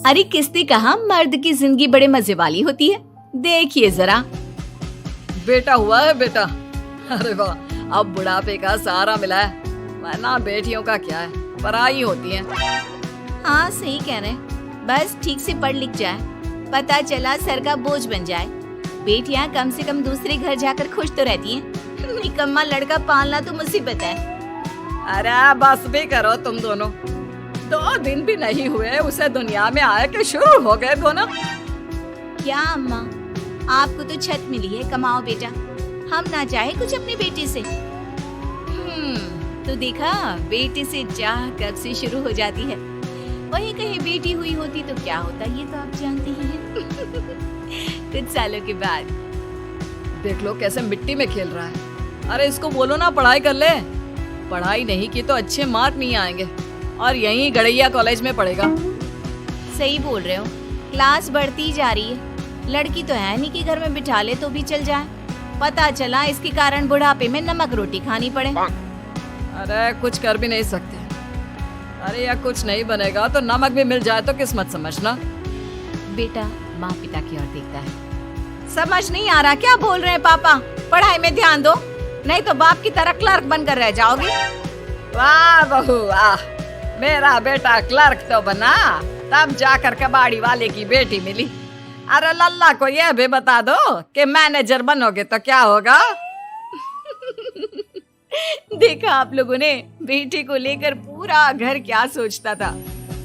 अरे किसने कहा मर्द की जिंदगी बड़े मजे वाली होती है? देखिए जरा। बेटा हुआ है बेटा। अरे वाह, अब बुढ़ापे का सहारा मिला है, वरना बेटियों का क्या है, पराई होती है। हाँ सही कह रहे हैं, बस ठीक से पढ़ लिख जाए, पता चला सर का बोझ बन जाए। बेटियां कम से कम दूसरे घर जाकर खुश तो रहती हैं। निकम्मा लड़का पालना तो मुसीबत है। अरे बस भी करो तुम दोनों, 2 दिन भी नहीं हुए उसे दुनिया में आए कि शुरू हो गए दोनों। क्या अम्मा, आपको तो छत मिली है, कमाओ बेटा, हम ना चाहे कुछ अपनी बेटी से। तो देखा, बेटे से चाह कब से शुरू हो जाती है। वही कहीं बेटी हुई होती तो क्या होता, ये तो आप जानते ही हैं। कुछ सालों के बाद देख लो कैसे मिट्टी में खेल रहा है। अरे इसको बोलो ना पढ़ाई कर ले, पढ़ाई नहीं की तो अच्छे मार्क नहीं आएंगे और यहीं गड़ैया कॉलेज में पढ़ेगा। सही बोल रहे हो, क्लास बढ़ती जा रही है। लड़की तो है नहीं कि घर में बिठा ले तो भी चल जाए। पता चला इसके कारण बुढ़ापे में नमक रोटी खानी पड़े। अरे कुछ कर भी नहीं सकते। अरे या कुछ नहीं बनेगा तो नमक भी मिल जाए तो किस्मत समझना। बेटा माँ पिता की ओर देखता है। समझ नहीं आ रहा क्या बोल रहे हैं पापा? पढ़ाई में ध्यान दो, नहीं तो बाप की तरह क्लर्क बनकर रह जाओगे। वाह बहू वाह, मेरा बेटा क्लर्क तो बना, तब जाकर कबाड़ी वाले की बेटी मिली। अरे लल्ला को यह भी बता दो कि मैनेजर बनोगे तो क्या होगा। देखा आप लोगों ने, बेटे को लेकर पूरा घर क्या सोचता था,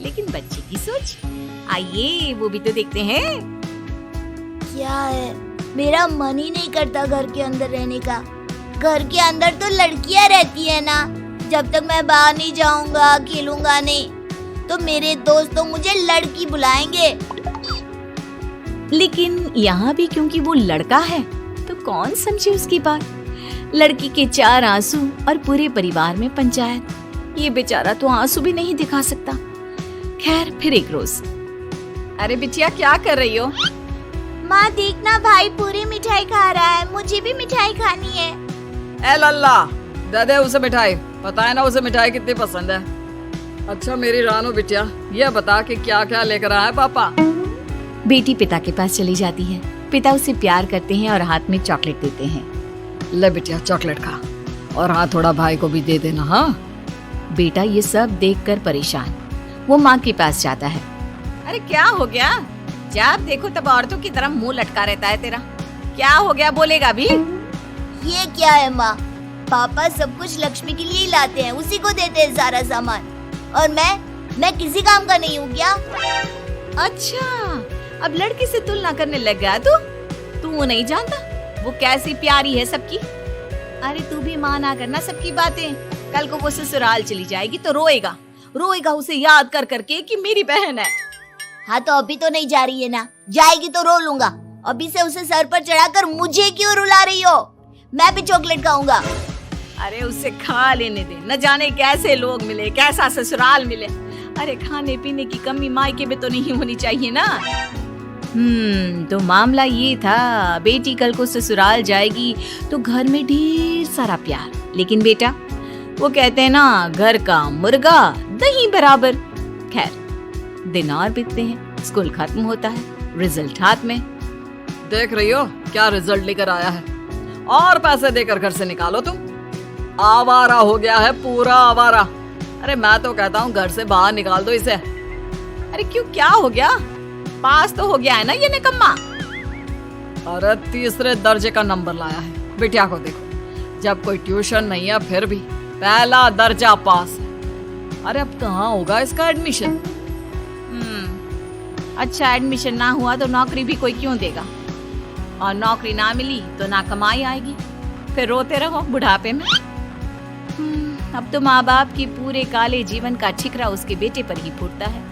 लेकिन बच्चे की सोच, आइए वो भी तो देखते हैं। क्या है, मेरा मन ही नहीं करता घर के अंदर रहने का। घर के अंदर तो लड़कियां रहती है ना, जब तक मैं बाहर नहीं जाऊंगा, खेलूंगा नहीं, तो मेरे दोस्त तो मुझे लड़की बुलाएंगे। लेकिन यहाँ भी क्योंकि वो लड़का है तो कौन समझे उसकी बात। लड़की के 4 आंसू और पूरे परिवार में पंचायत। ये बेचारा तो आंसू भी नहीं दिखा सकता। खैर फिर एक रोज, अरे बिटिया क्या कर रही हो? माँ देखना, भाई पूरी मिठाई खा रहा है, मुझे भी मिठाई खानी है। ए लल्ला, दे दे उसे मिठाई, पता है ना उसे मिठाई कितनी पसंद है। अच्छा मेरी रानू बिटिया, ये बता कि क्या क्या लेकर आया है पापा? बेटी पिता के पास चली जाती है। पिता उसे प्यार करते हैं और हाथ में चॉकलेट देते हैं। ले बिटिया चॉकलेट खा, और हाँ थोड़ा भाई को भी दे देना। हाँ बेटा ये सब देखकर परेशान वो माँ के पास जाता है। अरे क्या हो गया? जब देखो तब औरतों की तरह मुंह लटका रहता है तेरा, क्या हो गया, बोलेगा भी? ये क्या है माँ, पापा सब कुछ लक्ष्मी के लिए ही लाते हैं, उसी को देते हैं सारा सामान, और मैं किसी काम का नहीं हूँ क्या? अच्छा, अब लड़की से तुलना करने लग गया तू वो नहीं जानता वो कैसी प्यारी है सबकी। अरे तू भी माना करना सबकी बातें। कल को वो ससुराल चली जाएगी तो रोएगा उसे याद कर करके कि मेरी बहन है। हाँ तो अभी तो नहीं जा रही है ना, जाएगी तो रो लूंगा। अभी से उसे सर पर चढ़ाकर मुझे क्यों रुला रही हो? मैं भी चॉकलेट खाऊंगा। अरे उसे खा लेने दे, न जाने कैसे लोग मिले, कैसा ससुराल मिले। अरे खाने पीने की कमी मायके में तो नहीं होनी चाहिए ना। तो मामला ये था, बेटी कल को ससुराल जाएगी तो घर में ढेर सारा प्यार। लेकिन बेटा वो कहते हैं ना, घर का मुर्गा दही बराबर। खैर दिन और बीतते हैं, स्कूल खत्म होता है, रिजल्ट हाथ में। देख रही हो क्या रिजल्ट लेकर आया है, और पैसे देकर घर से निकालो तुम। आवारा हो गया है, पूरा आवारा। अरे मैं तो कहता हूँ घर से बाहर निकाल दो इसे। अरे क्यों, क्या हो गया? पास तो हो गया है ना ये निकम्मा। अरे 3रे दर्जे का नंबर लाया है। बिटिया को देखो, जब कोई ट्यूशन नहीं है फिर भी पहला दर्जा पास है। अरे अब कहाँ होगा इसका एडमिशन? अच्छा एडमिशन ना हुआ तो नौकरी भी कोई क्यों देगा, और नौकरी ना मिली तो ना कमाई आएगी, फिर रोते रहो बुढ़ापे में। अब तो माँ बाप की पूरे काले जीवन का ठिकरा उसके बेटे पर ही फूटता है,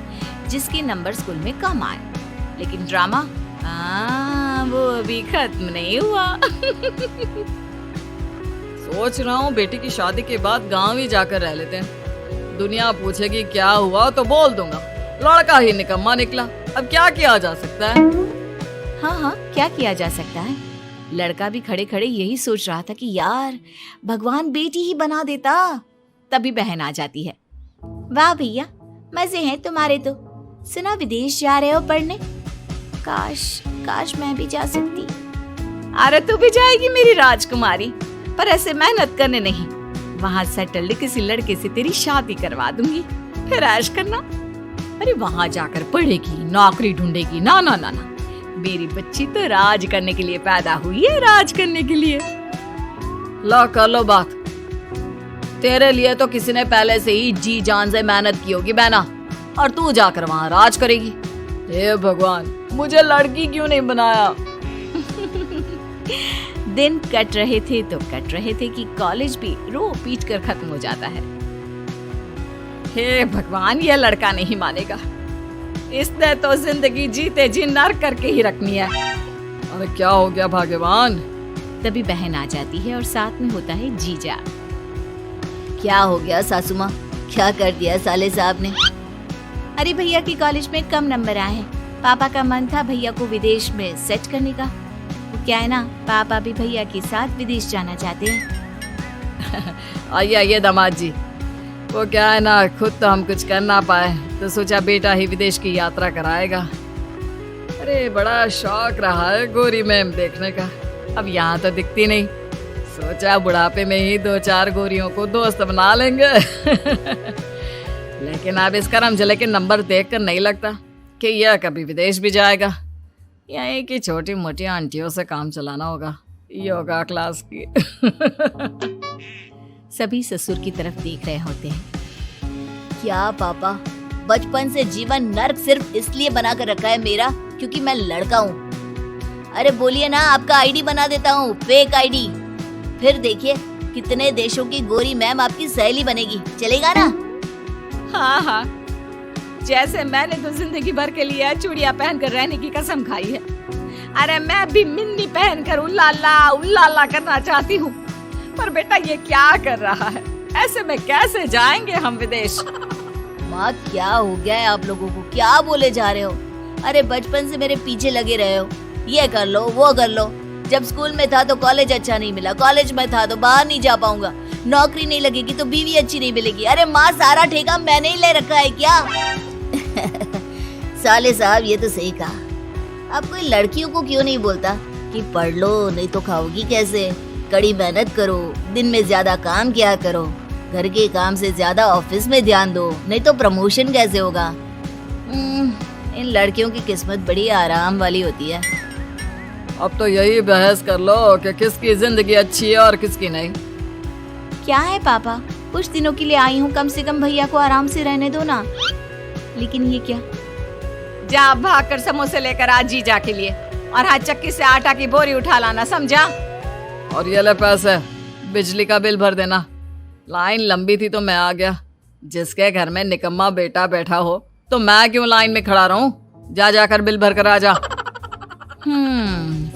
जिसके नंबर स्कूल में कम आए। लेकिन ड्रामा वो अभी खत्म नहीं हुआ। सोच रहा हूँ बेटी की शादी के बाद गांव ही जाकर रह लेते हैं। दुनिया पूछेगी क्या हुआ तो बोल दूंगा लड़का ही निकम्मा निकला। अब क्या किया जा सकता है? हाँ क्या किया जा सकता है। लड़का भी खड़े खड़े यही सोच रहा था कि यार भगवान बेटी ही बना देता। तभी बहन आ जाती है। वाह भैया, मजे हैं तुम्हारे तो। सुना विदेश जा रहे हो पढ़ने? काश काश मैं भी जा सकती। अरे तू भी जाएगी मेरी राजकुमारी, पर ऐसे मेहनत करने नहीं। वहाँ सेटल्ड किसी लड़के से तेरी शादी करवा दूंगी, फिर ऐश करना। अरे वहाँ जाकर पढ़ेगी, नौकरी ढूंढेगी। ना ना ना ना, मेरी बच्ची तो राज करने के लिए पैदा हुई है, राज करने के लिए। लो कर लो बात। तेरे लिए तो किसी ने पहले से ही जी जान से मेहनत की होगी बहना, और तू जाकर वहाँ राज करेगी। हे भगवान, मुझे लड़की क्यों नहीं बनाया? दिन कट रहे थे तो कट रहे थे कि कॉलेज भी रो पीट कर खत्म हो जाता है। हे भगवान, यह लड़का नहीं मानेगा। इसने तो जिंदगी जीते जी नर्क करके ही रखनी है। अरे क्या हो गया भगवान? तभी बहन आ जाती है और साथ में होता है जीजा। क्या हो गया सासू माँ, क्या कर दिया साले साहब ने? अरे भैया की कॉलेज में कम नंबर आए हैं। पापा का मन था भैया को विदेश में सेट करने का। वो क्या है ना, पापा भी भैया के साथ विदेश जाना चाहते हैं। आइए आइए दामाद जी। वो क्या है ना, खुद तो हम कुछ कर ना पाए तो सोचा बेटा ही विदेश की यात्रा कराएगा। अरे बड़ा शौक रहा है गोरी मैम देखने का। अब यहाँ तो दिखती नहीं, सोचा बुढ़ापे में ही 2-4 गोरियों को दोस्त बना लेंगे। लेकिन अब इस करम जले के नंबर देखकर नहीं लगता कि यह कभी विदेश भी जाएगा। यहीं की छोटी मोटी आंटियों से काम चलाना होगा, योगा क्लास की। सभी ससुर की तरफ देख रहे होते हैं। क्या पापा, बचपन से जीवन नर्क सिर्फ इसलिए बना कर रखा है मेरा क्योंकि मैं लड़का हूँ। अरे बोलिए ना, आपका आईडी बना देता हूँ, फेक आईडी। फिर देखिए कितने देशों की गोरी मैम आपकी सहेली बनेगी, चलेगा ना? हाँ हाँ, जैसे मैंने तो जिंदगी भर के लिए चूड़ियां पहनकर रहने की कसम खाई है। अरे मैं भी मिन्नी पहनकर उल्लाला करना चाहती हूँ, पर बेटा ये क्या कर रहा है? ऐसे में कैसे जाएंगे हम विदेश? माँ क्या हो गया है आप लोगों को, क्या बोले जा रहे हो? अरे बचपन से मेरे पीछे लगे रहे हो, ये कर लो वो कर लो। जब स्कूल में था तो कॉलेज अच्छा नहीं मिला, कॉलेज में था तो बाहर नहीं जा पाऊंगा, नौकरी नहीं लगेगी तो बीवी अच्छी नहीं मिलेगी। अरे माँ, सारा ठेका मैंने ही ले रखा है क्या? साले साहब ये तो सही कहा। अब कोई लड़कियों को क्यों नहीं बोलता कि पढ़ लो, नहीं तो खाओगी कैसे? कड़ी मेहनत करो, दिन में ज्यादा काम किया करो, घर के काम से ज्यादा ऑफिस में ध्यान दो, नहीं तो प्रमोशन कैसे होगा? इन लड़कियों की किस्मत बड़ी आराम वाली होती है। अब तो यही बहस कर लो कि किसकी जिंदगी अच्छी है और किसकी नहीं। क्या है पापा, कुछ दिनों के लिए आई हूँ, कम से कम भैया को आराम से रहने दो ना। लेकिन ये क्या? जा भाग कर समोसे लेकर आ जीजा के लिए, और हाथ चक्की से आटा की बोरी उठा लाना, समझा? और ये ले पैसे, बिजली का बिल भर देना। लाइन लंबी थी तो मैं आ गया। जिसके घर में निकम्मा बेटा बैठा हो तो मैं क्यों लाइन में खड़ा रहूं? जा जाकर बिल भर कर आ जा।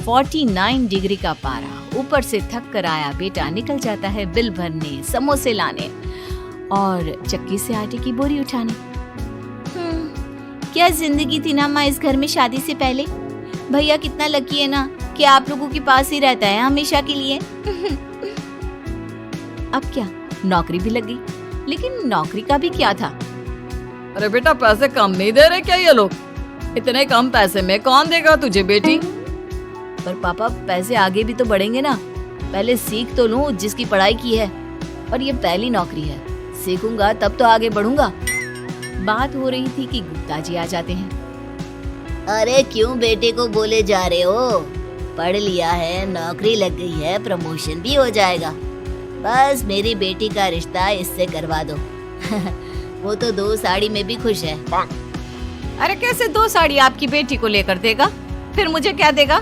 49 डिग्री का पारा, ऊपर से थक कर आया बेटा निकल जाता है बिल भरने, समोसे लाने और चक्की से आटे की बोरी उठाने। क्या जिंदगी थी ना माँ इस घर में शादी से पहले। भैया कितना लकी है ना कि आप लोगों के पास ही रहता है हमेशा के लिए। अब क्या, नौकरी भी लग गई, लेकिन नौकरी का भी क्या था? अरे बेटा, पैसे कम नहीं दे रहे क्या ये लोग? इतने कम पैसे में कौन देगा तुझे बेटी? पर पापा पैसे आगे भी तो बढ़ेंगे ना, पहले सीख तो लूं जिसकी पढ़ाई की है, और ये पहली नौकरी है, सीखूंगा तब तो आगे बढ़ूंगा। बात हो रही थी कि गुप्ता जी आ जाते हैं। अरे क्यों बेटे को बोले जा रहे हो? पढ़ लिया है, नौकरी लग गई है, प्रमोशन भी हो जाएगा, बस मेरी बेटी का रिश्ता इससे करवा दो। वो तो 2 साड़ी में भी खुश है। अरे कैसे 2 साड़ी आपकी बेटी को लेकर देगा, फिर मुझे क्या देगा?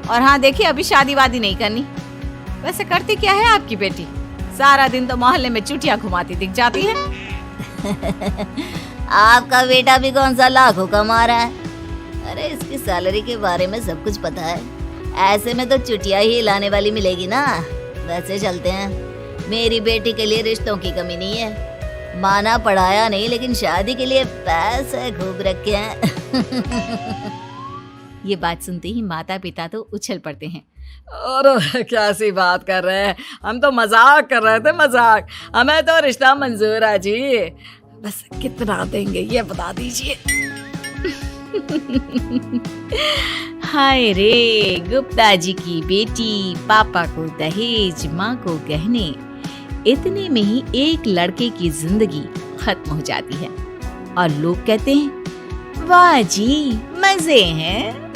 और हाँ देखिए, अभी शादी वादी नहीं करनी। वैसे करती क्या है आपकी बेटी? सारा दिन तो मोहल्ले में चुटिया घुमाती दिख जाती है। आपका बेटा भी कौन सा लाखों कमा रहा है? अरे इसकी सैलरी के बारे में सब कुछ पता है, ऐसे में तो चुटिया ही लाने वाली मिलेगी ना। वैसे चलते हैं, मेरी बेटी के लिए रिश्तों की कमी नहीं है। माना पढ़ाया नहीं, लेकिन शादी के लिए पैसे खूब रखे हैं। ये बात सुनते ही माता पिता तो उछल पड़ते हैं। और क्या सी बात कर रहे हैं, हम तो मजाक कर रहे थे, मजाक। हमें तो रिश्ता मंजूर है जी, बस कितना देंगे ये बता दीजिए। हाय रे, गुप्ता जी की बेटी, पापा को दहेज, माँ को गहने, इतने में ही एक लड़के की जिंदगी खत्म हो जाती है और लोग कहते हैं वाह जी मजे हैं।